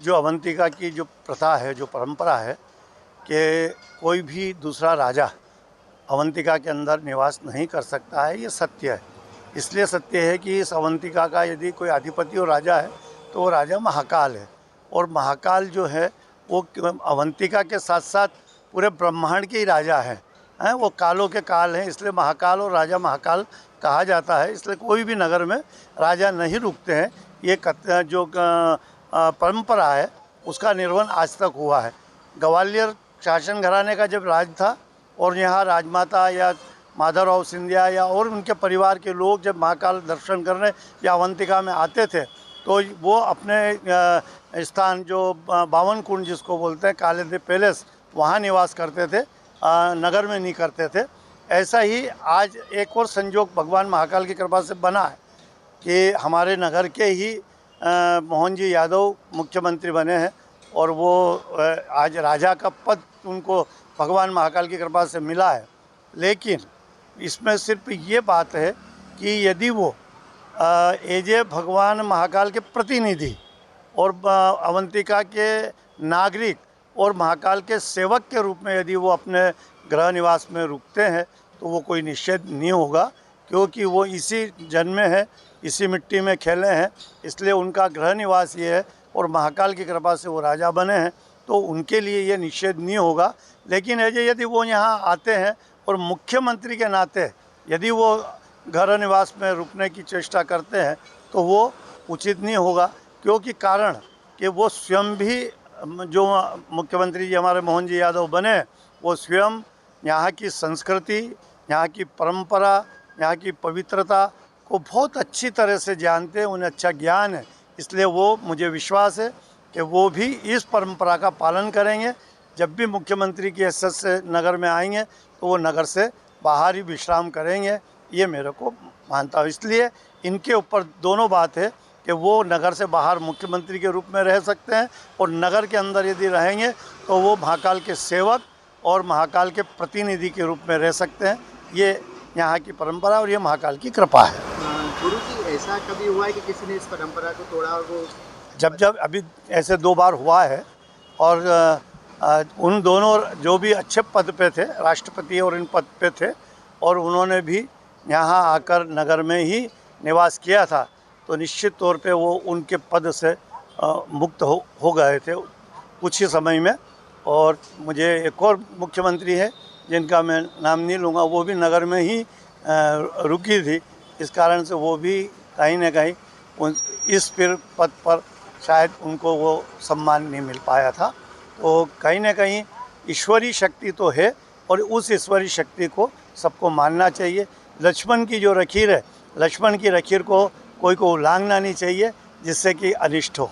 जो अवंतिका की जो प्रथा है, जो परंपरा है कि कोई भी दूसरा राजा अवंतिका के अंदर निवास नहीं कर सकता है, ये सत्य है। इसलिए सत्य है कि इस अवंतिका का यदि कोई अधिपति और राजा है तो वो राजा महाकाल है। और महाकाल जो है वो अवंतिका के साथ साथ पूरे ब्रह्मांड के ही राजा हैं, वो कालों के काल हैं, इसलिए महाकाल और राजा महाकाल कहा जाता है। इसलिए कोई भी नगर में राजा नहीं रुकते हैं। ये जो परंपरा है उसका निर्वहन आज तक हुआ है। ग्वालियर शासन घराने का जब राज था और यहाँ राजमाता या माधवराव सिंधिया या और उनके परिवार के लोग जब महाकाल दर्शन करने या अवंतिका में आते थे तो वो अपने स्थान जो बावन कुंड जिसको बोलते हैं कालीदेव पैलेस, वहाँ निवास करते थे, नगर में नहीं करते थे। ऐसा ही आज एक और संजोग भगवान महाकाल की कृपा से बना है कि हमारे नगर के ही मोहन जी यादव मुख्यमंत्री बने हैं और वो आज राजा का पद उनको भगवान महाकाल की कृपा से मिला है। लेकिन इसमें सिर्फ ये बात है कि यदि वो एजे भगवान महाकाल के प्रतिनिधि और अवंतिका के नागरिक और महाकाल के सेवक के रूप में यदि वो अपने गृह निवास में रुकते हैं तो वो कोई निषेध नहीं होगा, क्योंकि वो इसी जन्मे हैं, इसी मिट्टी में खेले हैं, इसलिए उनका गृह निवास ये है और महाकाल की कृपा से वो राजा बने हैं, तो उनके लिए ये निषेध नहीं होगा। लेकिन यदि वो यहाँ आते हैं और मुख्यमंत्री के नाते यदि वो घर निवास में रुकने की चेष्टा करते हैं तो वो उचित नहीं होगा, क्योंकि कारण कि वो स्वयं भी जो मुख्यमंत्री जी हमारे मोहन जी यादव बने वो स्वयं यहाँ की संस्कृति, यहाँ की परंपरा, यहाँ की पवित्रता को बहुत अच्छी तरह से जानते हैं, उन्हें अच्छा ज्ञान है। इसलिए वो मुझे विश्वास है कि वो भी इस परंपरा का पालन करेंगे। जब भी मुख्यमंत्री की हैसियत से नगर में आएंगे तो वो नगर से बाहर ही विश्राम करेंगे, ये मेरे को मानता हूँ। इसलिए इनके ऊपर दोनों बात है कि वो नगर से बाहर मुख्यमंत्री के रूप में रह सकते हैं और नगर के अंदर यदि रहेंगे तो वो महाकाल के सेवक और महाकाल के प्रतिनिधि के रूप में रह सकते हैं। ये यहाँ की परंपरा और ये महाकाल की कृपा है। गुरु जी, ऐसा कभी हुआ है कि किसी ने इस परंपरा को तोड़ा और वो जब अभी ऐसे 2 बार हुआ है और उन दोनों जो भी अच्छे पद पे थे, राष्ट्रपति और इन पद पे थे, और उन्होंने भी यहाँ आकर नगर में ही निवास किया था, तो निश्चित तौर पे वो उनके पद से मुक्त हो गए थे कुछ ही समय में। और मुझे एक और मुख्यमंत्री है जिनका मैं नाम नहीं लूँगा, वो भी नगर में ही रुकी थी, इस कारण से वो भी कहीं ना कहीं इस पद पर शायद उनको वो सम्मान नहीं मिल पाया था। तो कहीं ना कहीं ईश्वरीय शक्ति तो है और उस ईश्वरीय शक्ति को सबको मानना चाहिए। लक्ष्मण की जो लकीर है, लक्ष्मण की लकीर को कोई को उल्लंघना नहीं चाहिए जिससे कि अनिष्ट हो।